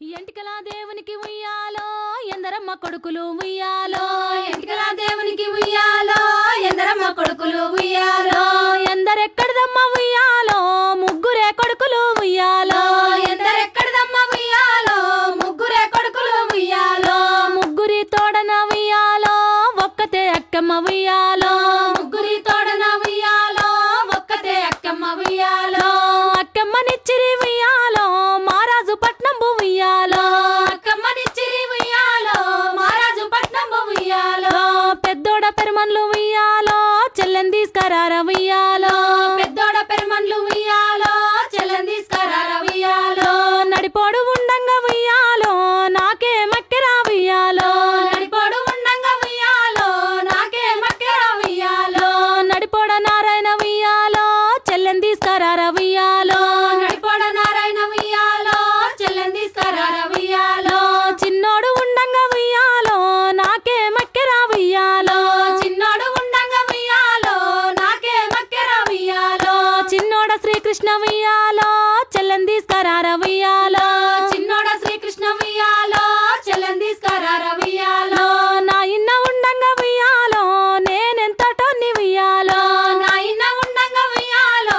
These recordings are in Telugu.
ఎంటికల దేవునికి ఉయ్యాలో ఎందరమ్మ కొడుకులు ఉయ్యాలో ఎంటికల దేవునికి ఉయ్యాలో ఎందరమ్మ కొడుకులు ఉయ్యాలో ఎందరెక్కడదమ్మ ఉయ్యాలో ముగ్గురే కొడుకులు ఉయ్యాలో ఎందరెక్కడదమ్మ ఉయ్యాలో ముగ్గురే కొడుకులు ఉయ్యాలో ముగ్గురి తోడన ఉయ్యాలో ఒక్కతే అక్కమ్మ ఉయ్యాలో ముగ్గురి తోడన ఉయ్యాలో ఒక్కతే అక్కమ్మ ఉయ్యాలో అక్కమ్మనిచ్చిరి ఉయ్యాలో మారాజు పట్నం ఉయ్యాలో అక్కమ్మనిచ్చిరి ఉయ్యాలో మారాజు పట్నం ఉయ్యాలో పెద్దోడ పెరుమన్లు ఉయ్యాలో చెల్లెని తీసుకరార ఉయ్యాలో పెద్దోడ పెరుమన్లు ఉయ్యాలో చెల్లెని తీసుకరార ఉయ్యాలో నడిపోడు ఉండంగా ఉయ్యాలో నాకే మక్కెరా ఉయ్యాలో నడిపోడు ఉండంగా ఉయ్యాలో నాకే మక్కెరా ఉయ్యాలో నడిపోడ నారాయణ ఉయ్యాలో చెల్లెని తీసుకరార ఉయ్యాలో నడిపోడ నారాయణ ఉయ్యాలో చెల్లెని తీసుకరార ఉయ్యాలో చిన్నోడు ఉండంగా ఉయ్యాలో నాకే మక్కెరా ఉయ్యాలో చిన్నోడు ఉండంగా ఉయ్యాలో నాకే మక్కెరా ఉయ్యాలో చిన్నోడ శ్రీకృష్ణ ఉయ్యాలో చెల్లెని తీసుకరార ఉయ్యాలో చిన్నోడ శ్రీకృష్ణ ఉయ్యాలో చెల్లెని తీసుకరార ఉయ్యాలో నా ఇన్న ఉండంగా ఉయ్యాలో నేనెంతటోని ఉయ్యాలో నా ఇన్న ఉండంగా ఉయ్యాలో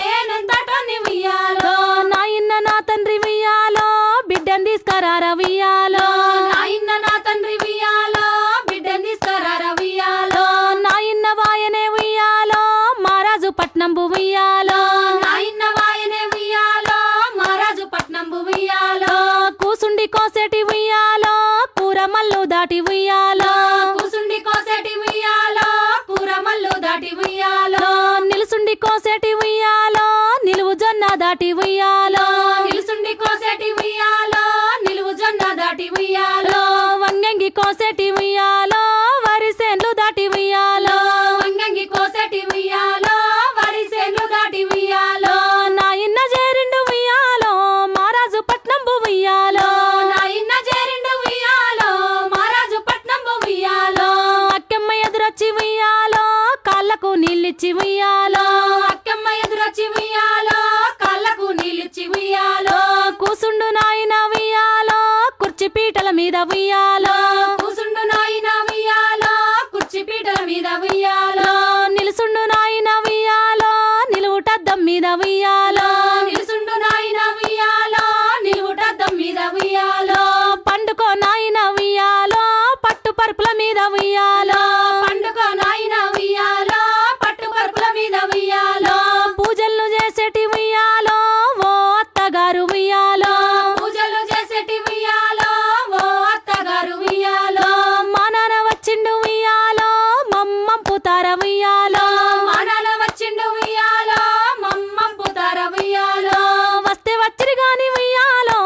నేనెంతటోని ఉయ్యాలో నా ఇన్న నా తండ్రి ఉయ్యాలో బిడ్డని తీసుకరార ఉయ్యాలో నా ఇన్న నా తండ్రి ఉయ్యాలో బిడ్డని తీసుకరార ఉయ్యాలో నా ఇన్న వాయనే ఉయ్యాలో మారాజు పట్నం ఉయ్యాలో నా ఇన్న వాయనే ఉయ్యాలో మారాజు పట్నం ఉయ్యాలో కూసుండి కోసేటి ఉయ్యాలో కూర మల్లు దాటి ఉయ్యాలో కూసుండి కోసేటి ఉయ్యాలో కూర మల్లు దాటి ఉయ్యాలో నిలుసుండి కోసేటి ఉయ్యాలో నిలువు జొన్న దాటి ఉయ్యాలో నిలుసుండి కోసేటి ఉయ్యాలో నిలువు జొన్న దాటి ఉయ్యాలో వంగంగి కోసేటి ఉయ్యాలో వరిసేన్లు దాటి ఉయ్యాలో వంగంగి కోసేటి ఉయ్యాలో వరిసేన్లు దాటి ఉయ్యాలో నా ఇన్న చేరిండు ఉయ్యాలో మారాజు పట్నం ఉయ్యాలో నా ఇన్న చేరిండు ఉయ్యాలో మారాజు పట్నం ఉయ్యాలో అక్కమ్మ ఎదురొచ్చి ఉయ్యాలో కాళ్ళకు నీళ్ళిచ్చి ఉయ్యాలో అక్కమ్మ ఎదురొచ్చి ఉయ్యాలో కాళ్ళకు నీళ్ళిచ్చి ఉయ్యాలో కూసుండు నాయన ఉయ్యాలో కుర్చీ పీటల మీద ఉయ్యాలో కూసుండు నాయన ఉయ్యాలో కుర్చీ పీటల మీద ఉయ్యాలో నిలుసుండు నాయన ఉయ్యాలో నిలువుటద్దం మీద ఉయ్యాలో నిలుసుండు నాయన ఉయ్యాలో నిలువుటద్దం మీద ఉయ్యాలో పండుకో నాయన ఉయ్యాలో పట్టు పరుపుల మీద ఉయ్యాలో పండుగ నాయన ఉయ్యాలో పట్టు పరుపుల మీద ఉయ్యాలో పూజలు చేసేటి ఉయ్యాలో ఓ అత్తగారు ఉయ్యాలో పూజలు చేసేటి ఉయ్యాలో ఓ అత్తగారు ఉయ్యాలో మా నాన్న వచ్చిండు ఉయ్యాలో మమ్మం పుతార ఉయ్యాలో మానాల వచ్చిండు ఉయ్యాలో మమ్మం పుతార ఉయ్యాలో వస్తే వచ్చిరి గాని ఉయ్యాలో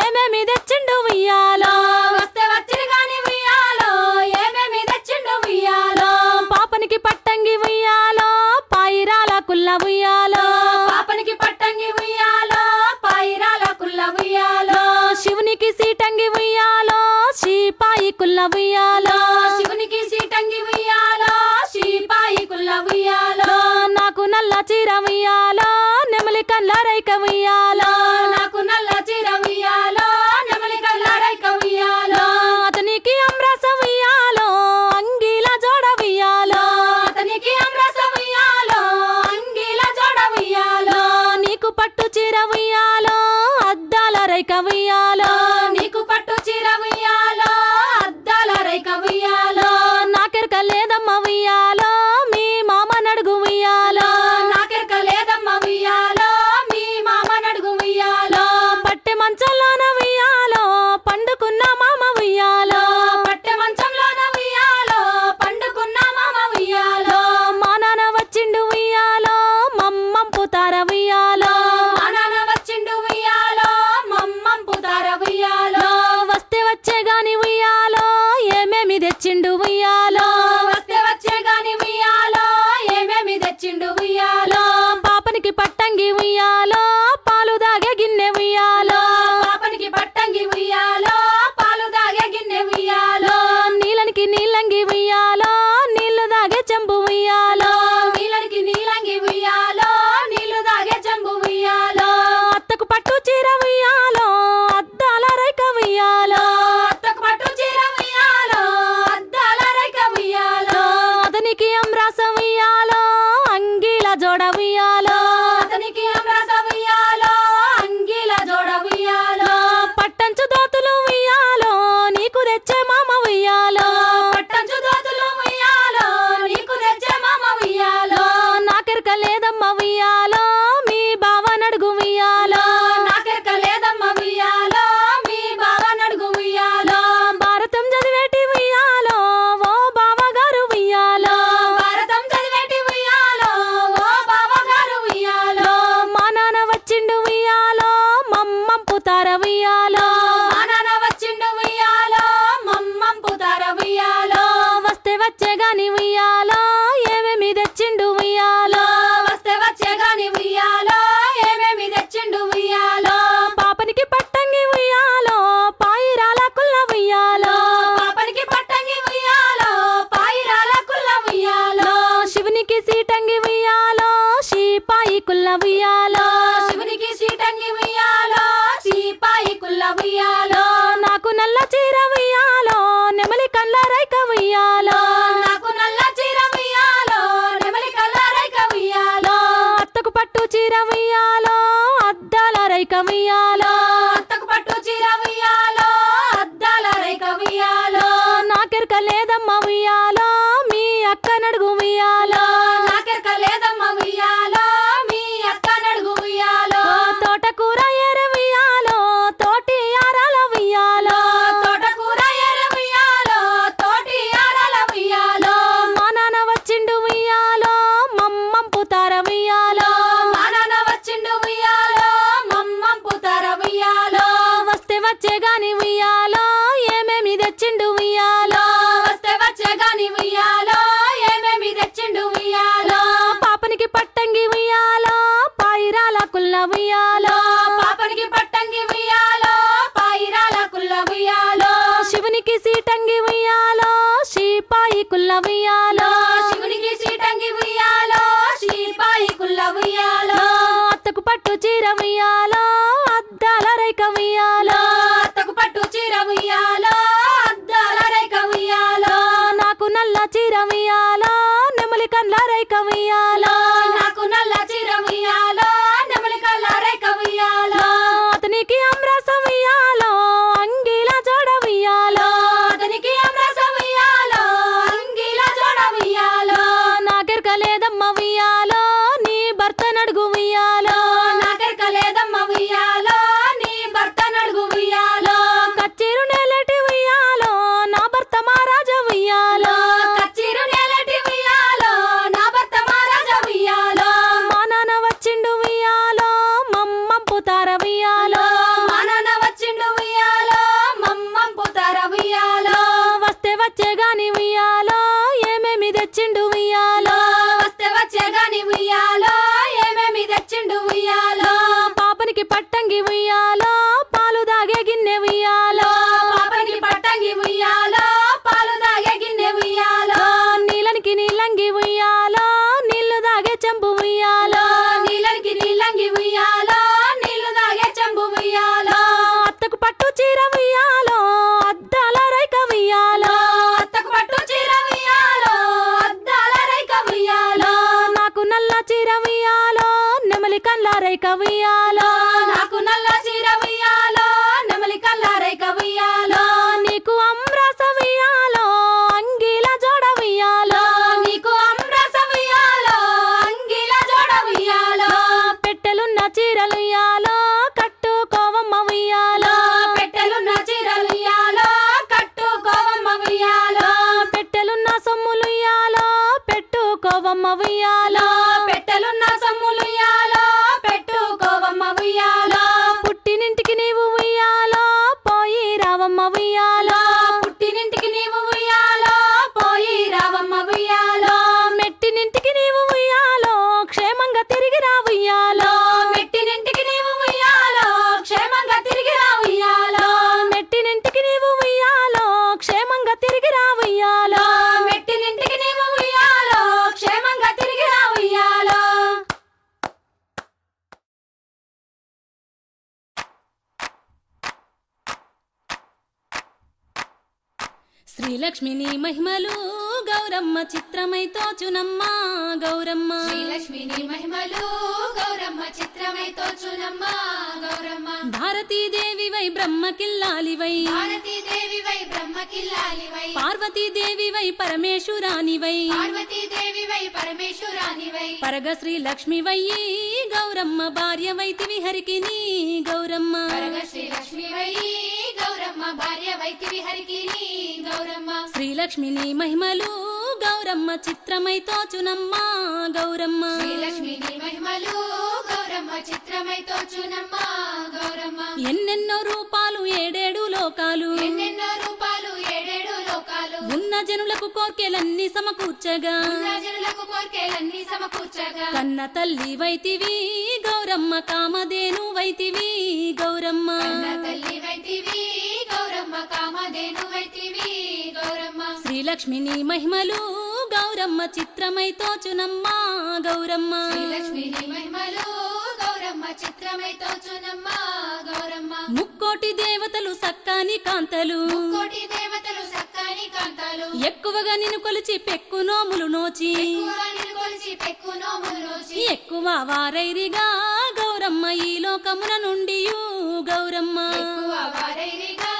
ఏమేమి తెచ్చిండు ఉయ్యాలో వస్తే వచ్చిరి గాని ఉయ్యాలో ఏమేమి తెచ్చిండు ఉయ్యాలో పాపనికి పట్టంగి ఉయ్యాలో పాయిరాల కుల్ల ఉయ్యాలో పాపనికి పట్టంగి ఉయ్యాలో పాయిరాల కుల్ల ఉయ్యాలో శివునికి సీటంగి ఉయ్యాలో శ్రీపాయి కుల్ల ఉయ్యాలో శివునికి సీటంగి ఉయ్యాలో శ్రీపాయి కుల్ల ఉయ్యాలో నాకు నల్ల చీర ఉయ్యాలో నెమలి కళ్ళ రైక ఉయ్యాలో నాకు నల్ల చీర ఉయ్యాలో నెమలి కల్లారైక ఉయ్యాలో అతనికి అమ్రస ఉయ్యాలో అంగీల జోడ ఉయ్యాలో అతనికి అమ్రస ఉయ్యాలో అంగీల జోడ ఉయ్యాలో నీకు పట్టు చీర ఉయ్యాలో అద్దాల రైక ఉయ్యాలో నీకు పట్టు చీర ఉయ్యాలో అద్దాల రైక ఉయ్యాలో నాకెరక లేదమ్మ ఉయ్యాలో మీ మామ నడుగు ఉయ్యాలో నాకెరక లేదమ్మ ఉయ్యాలో అతనికి అమ్రాస ఉయ్యాలో అంగిల జోడ ఉయ్యాలో అతనికి అమ్రాస ఉయ్యాలో అంగిల జోడ ఉయ్యాలో పట్టంచు దోతులు ఉయ్యాలో నీకు తెచ్చే మామ ఉయ్యాలో పట్టంచు దోతులు ఉయ్యాలో నీకు తెచ్చే మామ ఉయ్యాలో నాకెరక లేదమ్మ ఉయ్యాలో మీ బావ నడుగు ఉయ్యాలో నాకెరక లేదమ్మ ఉయ్యాలో మీ బావ నడుగు ఉయ్యాలో భారతం చదివేటి ఉయ్యాలో ఓ బావగారు ఉయ్యాలో భారతం చదివేటి ఉయ్యాలో ఓ బావగారు ఉయ్యాలో మా నాన్న వచ్చిండు ఉయ్యాలో మమ్మం పుతార ఉయ్యాలో మా నాన్న వచ్చిండు ఉయ్యాలో మమ్మం పుతార ఉయ్యాలో వస్తే వచ్చే గాని ఉయ్యాలో ఏమేమి తెచ్చిండు ఉయ్యాలో వస్తే వచ్చే గాని ఉయ్యాలో ఏమేమి తెచ్చిండు ఉయ్యాలో పాపనికి పట్టంగి ఉయ్యాలో పాయిరాల కుల్ల ఉయ్యాలో పాపనికి పట్టంగి ఉయ్యాలో పాయిరాల కుల్ల ఉయ్యాలో శివునికి సీటంగి ఉయ్యాలో షీపాయి కుల్ల ఉయ్యాలో శివునికి సీటంగి ఉయ్యాలో సీపాయి కుల్ల ఉయ్యాలో నాకు నల్ల చీర ఉయ్యాలో నెమలి కళ్ళ రైక ఉయ్యాలో నాకు నల్ల చీర ఉయ్యాలో నెమలి కళ్ళ రైక ఉయ్యాలో అత్తకు పట్టు చీర ఉయ్యాలో అద్దాల రైక ఉయ్యాలో అత్తకు పట్టు చీర ఉయ్యాలో అద్దాల రైక ఉయ్యాలో నాకెరక లేదమ్మ ఉయ్యాలో మీ అక్క నడుగు ఉయ్యాలో నాకెరక లేదమ్మ ఉయ్యాలో మీ అక్క నడుగు ఉయ్యాలో తోటకూర ఏర ఉయ్యాలో తోటి ఆరాల ఉయ్యాలో తోటకూర ఎర ఉయ్యాలో తోటి ఆరాల ఉయ్యాలో మా నాన్న వచ్చిండు ఉయ్యాలో మమ్మం పుతార ఉయ్యాలో మా నాన్న వచ్చిండు ఉయ్యాలో మమ్మం పుతార ఉయ్యాలో వస్తే వచ్చే గాని ఉయ్యాలో ఏమేమి తెచ్చిండు ఉయ్యాలో వస్తే వచ్చే గాని ఉయ్యాలో ఏమేమి తెచ్చిండు ఉయ్యాలో పాపనికి పట్టంగి ఉయ్యాలో పాయిరాల కుల్ల ఉయ్యాలో పాపనికి పట్టంగి ఉయ్యాలో పాయిరాల కుల్ల ఉయ్యాలో శివునికి సీటంగి ఉయ్యాలో షీపాయి కుల్ల ఉయ్యాలో శివునికి సీటంగి ఉయ్యాలో శ్రీపాయి కుల్ల ఉయ్యాలో అత్తకు పట్టు చీర ఉయ్యాలో అద్దాల రైక ఉయ్యాలో అత్తకు పట్టు చీర ఉయ్యాలో అద్దాల రేఖ ఉయ్యాలో నాకు నల్ల చీర ఉయ్యాలో నెమలి కండ్ల రైక ఉయ్యాలో నాకు నల్ల చీర ఉయ్యాలో నెమలి కళ్ళ రేఖ ఉయ్యాలో అతనికి అమ్రాస ఉయ్యాలో అంగిల జోడ ఉయ్యాలో అతనికి అమ్రాస ఉయ్యాలో అంగిల జోడ ఉయ్యాలో నాకెరక లేదమ్మ ఉయ్యాలో నీ భర్త నడుగు ఉయ్యాలో నాకెరక లేదమ్మ ఉయ్యాలో నీ భర్త నడుగు ఉయ్యాలో కచ్చిరు నేలటి ఉయ్యాలో నా భర్త మహారాజ ఉయ్యాలో కచ్చిరు నేలటి ఉయ్యాలో నా భర్త మహారాజ ఉయ్యాలో మా నాన్న వచ్చిండు ఉయ్యాలో మమ్మం పుతార ఉయ్యాలో మా నాన్న వచ్చిండు ఉయ్యాలో మమ్మం పుతార ఉయ్యాలో వస్తే వచ్చే గాని ఉయ్యాలో ఏమేమి తెచ్చిండు ఉయ్యాలో వస్తే వచ్చే గాని ఉయ్యాలో ఏమేమి తెచ్చిండు ఉయ్యాలో పాపనికి పట్టంగి ఉయ్యాలో పాలు దాగే గిన్నె ఉయ్యాలో పాపనికి పట్టంగి ఉయ్యాలో పాలు దాగే గిన్నె ఉయ్యాలో నీలనికి నీలంగి ఉయ్యాలో నీళ్లు దాగే చెంబు ఉయ్యాలో నీళ్ళకి నీళ్ళంగి ఉయ్యాలో నీళ్లు దాగే చెంబు ఉయ్యాలో అత్తకు పట్టు చీర ఉయ్యాలో అద్దాల రైక ఉయ్యాలో అత్తకు పట్టు చీర ఉయ్యాలో అద్దాల రేఖ ఉయ్యాలో నాకు నల్ల చీర ఉయ్యాలో నెమలి కండ్ల రైక ఉయ్యాలో నాకు నల్ల చీర ఉయ్యాలో నెమలి కళ్ళ రేఖ ఉయ్యాలో నీకు అమ్రాస ఉయ్యాలో అంగిల జోడ ఉయ్యాలో నీకు అమ్రస ఉయ్యాలో అంగిల జోడ ఉయ్యాలో పెట్టెలున్న చీరలు ఉయ్యాలో కట్టుకోవమ్మ ఉయ్యాలో పెట్టెలున్న చీరలు ఉయ్యాలో కట్టుకోవమ్మ ఉయ్యాలో పెట్టెలున్న సొమ్ములు ఉయ్యాలో పెట్టుకోవమ్మ ఉయ్యాలో పెట్టెలున్న సొమ్ములు ఉయ్యాలో పెట్టుకోవమ్మ ఉయ్యాలో పుట్టినింటికి నీవు ఉయ్యాలో పోయి రావమ్మ ఉయ్యాలో పుట్టినింటికి నీవు ఉయ్యాలో పోయి రావమ్మ ఉయ్యాలో మెట్టినింటికి నీవు ఉయ్యాలో క్షేమంగా తిరిగి రా ఉయ్యాలో మెట్టినింటికి నీవు ఉయ్యాలో క్షేమంగా తిరిగి రా ఉయ్యాలో మెట్టినింటికి నీవు ఉయ్యాలో క్షేమంగా తిరిగి రా ఉయ్యాలో మెట్టినింటికి నీవు ఉయ్యాలో క్షేమంగా తిరిగి రా ఉయ్యాలో శ్రీలక్ష్మిని మహిమలు గౌరమ్మ చిత్రమై తోచునమ్మ గౌరమ్మ శ్రీలక్ష్మిని మహిమలు గౌరమ్మ చిత్రమై తోచునమ్మ గౌరమ్మ భారతీదేవివై బ్రహ్మకిల్లాలివై భారతీదేవివై బ్రహ్మకిల్లాలివై పార్వతీదేవివై పరమేశ్వరానివై పార్వతీదేవివై పరమేశ్వరానివై పరగ శ్రీలక్ష్మివై గౌరమ్మ భార్యవైతివి హరికిని గౌరమ్మ పరగ శ్రీలక్ష్మివై గౌరమ్మ భార్యవైతివి హరికిని గౌరమ్మ శ్రీలక్ష్మిని మహిమలు గౌరమ్మ చిత్రమై తోచునమ్మ గౌరమ్మ శ్రీలక్ష్మిని మహిమలు గౌరమ్మ చిత్రమై తోచునమ్మ గౌరమ్మ ఎన్నెన్నో రూపాలు ఏడేడు లోకాలు ఎన్నెన్నో రూపాలు ఏడేడు లోకాలు ఉన్న జనులకు కోర్కెలన్నీ సమకూర్చగా జనులకు కోర్కెలన్నీ సమకూర్చగా కన్న తల్లి వైతివి గౌరమ్మ కామధేను వైతివి గౌరమ్మ కన్న తల్లి వైతివి గౌరమ్మ కామధేను వైతివి గౌరమ్మ శ్రీలక్ష్మిని మహిమలు గౌరమ్మ చిత్రమై తోచునమ్మ గౌరమ్మ శ్రీలక్ష్మిని మహిమలు గౌరమ్మ చిత్రమై తోచునమ్మ గౌరమ్మ ముక్కోటి దేవతలు సక్కాని కాంతలు కోటి దేవతలు సక్కాని కాంతాలు ఎక్కువగా నిన్ను కొలిచి పెక్కు నోములు నోచి ఎక్కువగా నిలుకొలిచి పెక్కు నోములు నోచి ఎక్కువ వారైరిగా గౌరమ్మ ఈ లోకముల నుండి గౌరమ్మ ఎక్కువ వారైరిగా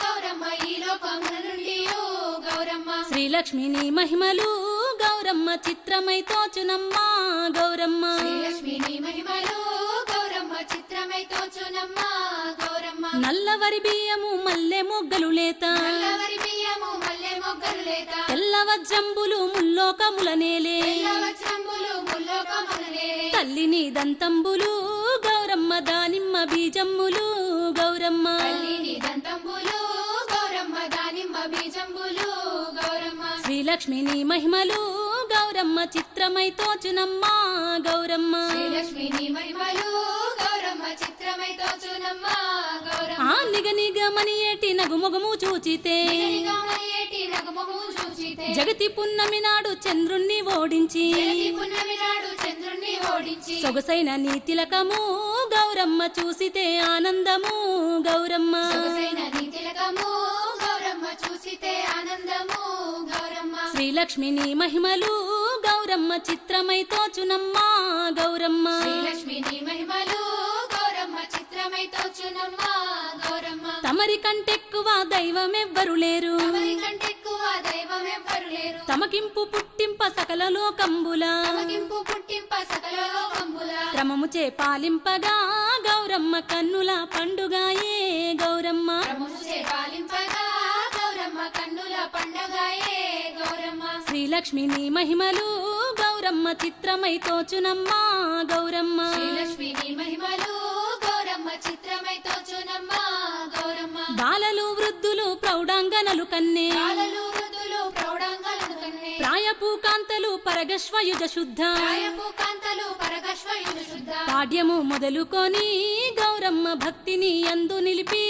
గౌరమ్మ ఈ లోకముల నుండి గౌరమ్మ శ్రీలక్ష్మిని మహిమలు గౌరమ్మ చిత్రమై తోచునమ్మ గౌరమ్మ శ్రీలక్ష్మిని మహిమలు గౌరమ్మ చిత్రమై తోచునమ్మ గౌరమ్మ నల్లవరి బియ్యము మల్లె మొగ్గలు లేత నల్లవరి బియ్యము మల్లె మొగ్గలు లేత తెల్ల వజ్రంబులు ముల్లోకముల నేలే తెల్ల వజ్రంబులు ముల్లోకముల నేలే తల్లిని దంతంబులు గౌరమ్మ దానిమ్మ బీజమ్ములు గౌరమ్మ తల్లిని దంతంబులు గౌరమ్మ దానిమ్మ బీజంబులు గౌరమ్మ శ్రీలక్ష్మిని మహిమలు గౌరమ్మ చిత్రమై తోచునమ్మ గౌరమ్మ శ్రీలక్ష్మిని మహిమలు గౌరమ్మ చిత్రమై తోచునమ్మ గౌరమ్మ ఆ నిగ నిగమని ఏటి నగుమొగము చూచితే నిగనిగమయ్యేటి నగుమొగము చూచితే జగతి పున్నమి నాడు చంద్రుణ్ణి ఓడించి జగతి పున్నమి నాడు చంద్రుణ్ణి ఓడించి సొగసైన నీ తిలకము గౌరమ్మ చూసితే ఆనందము గౌరమ్మ సొగసైన నీ తిలకము గౌరమ్మ చూసితే ఆనందము గౌరమ్మ శ్రీలక్ష్మిని మహిమలు గౌరమ్మ చిత్రమై తోచునమ్మ గౌరమ్మ శ్రీలక్ష్మిని మహిమలు గౌరమ్మ చిత్రమై తోచునమ్మ గౌరమ్మ తమరి కంటెక్కువ దైవమెవ్వరు లేరు తమరి కంటెక్కువ దైవం ఎవ్వరు లేరు తమకింపు పుట్టింప సకల లోకంబుల తమకింపు పుట్టింప సకల లోకంబుల క్రమముచే పాలింపగా గౌరమ్మ కన్నుల పండుగాయే గౌరమ్మ ప్రముచే పాలింపగా గౌరమ్మ కన్నుల పండగాయే గౌరమ్మ శ్రీలక్ష్మిని మహిమలు గౌరమ్మ చిత్రమై తోచునమ్మ గౌరమ్మ శ్రీలక్ష్మిని మహిమలు గౌరమ్మ చిత్రమై తోచునమ్మ గౌరమ్మ బాలలు వృద్ధులు ప్రౌఢాంగనలు కన్నే బాలలు వృద్ధులు ప్రౌఢాంగాలను కన్నే ప్రాయపు కాంతలు పరగశ్వయుజ శుద్ధ ప్రాయపు కాంతలు పరగశ్వయులు శుద్ధ పాడ్యము మొదలుకొని గౌరమ్మ భక్తిని అందు నిలిపి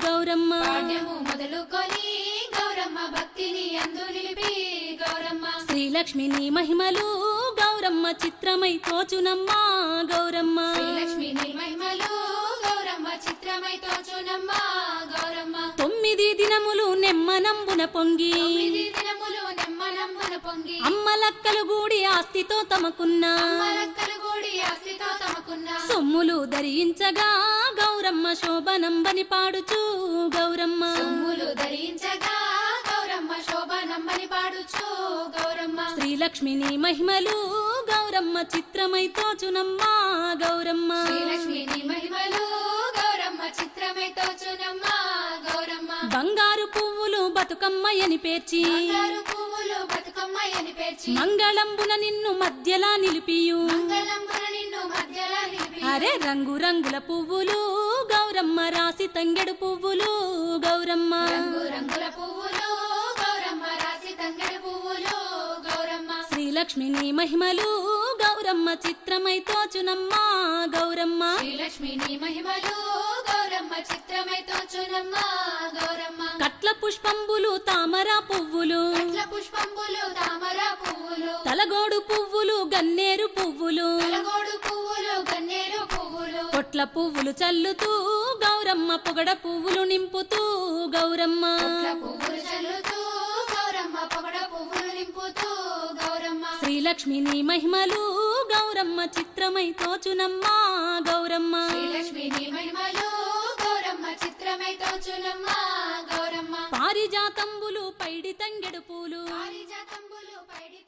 గౌరమ్మ పాడ్యము మొదలుకొని గౌరమ్మ భక్తిని అందు నిలిపి గౌరమ్మ శ్రీలక్ష్మిని మహిమలు గౌరమ్మ చిత్రమై తోచునమ్మ గౌరమ్మ శ్రీలక్ష్మిని మహిమలు గౌరమ్మ చిత్రమై తోచునమ్మ గౌరమ్మ 9 దినములు నెమ్మనంబున పొంగి 9 దినములు నెమ్మనమ్మన పొంగి అమ్మలక్కలు గూడి ఆస్తితో తమకున్న అమ్మలక్కలు గూడి ఆస్తితో తమకున్న సొమ్ములు ధరించగా గౌరమ్మ శోభనంబని పాడుచు గౌరమ్మ సొమ్ములు ధరించగా గౌరమ్మ శోభనమ్మని పాడుచు గౌరమ్మ శ్రీలక్ష్మిని మహిమలు గౌరమ్మ చిత్రమై తోచునమ్మ గౌరమ్మ శ్రీలక్ష్మిని మహిమలు గౌరమ్మ చిత్రమై తోచునమ్మ గౌరమ్మ బంగారు పువ్వులు బతుకమ్మయని పేర్చి బంగారు పువ్వులు బతుకమ్మయ్యని పేర్చి మంగళంబున నిన్ను మధ్యలా నిలిపియు మంగళంబున నిన్ను మధ్యలా నిలిపి అరే రంగు రంగుల పువ్వులు గౌరమ్మ రాసి తంగెడు పువ్వులు గౌరమ్మ రంగు రంగుల పువ్వులు గౌరమ్మ రాసి తంగెడు పువ్వులు గౌరమ్మ శ్రీలక్ష్మిని మహిమలు గౌరమ్మ చిత్రమై తోచునమ్మ గౌరమ్మ శ్రీలక్ష్మిని మహిమలు గౌరమ్మ చిత్రమై తోచునమ్మ గౌరమ్మ కట్ల పుష్పంబులు తామర పువ్వులు కట్ల పుష్పంబులు తామర పువ్వులు తలగోడు పువ్వులు గన్నేరు పువ్వులు తలగోడు పువ్వులు గన్నేరు పువ్వులు కొట్ల పువ్వులు చల్లుతూ గౌరమ్మ పొగడ పువ్వులు నింపుతూ గౌరమ్మ కొట్ల పువ్వులు చల్లుతూ గౌరమ్మ పొగడ పువ్వులు నింపుతూ గౌరమ్మ శ్రీలక్ష్మి నీ మహిమలు గౌరమ్మ చిత్రమై తోచునమ్మా గౌరమ్మ శ్రీలక్ష్మి నీ మహిమలు గౌరమ్మ చిత్రమై తోచునమ్మ గౌరమ్మ పారిజాతంబులు పైడి తంగెడు పూలు పారిజాతంబులు పైడి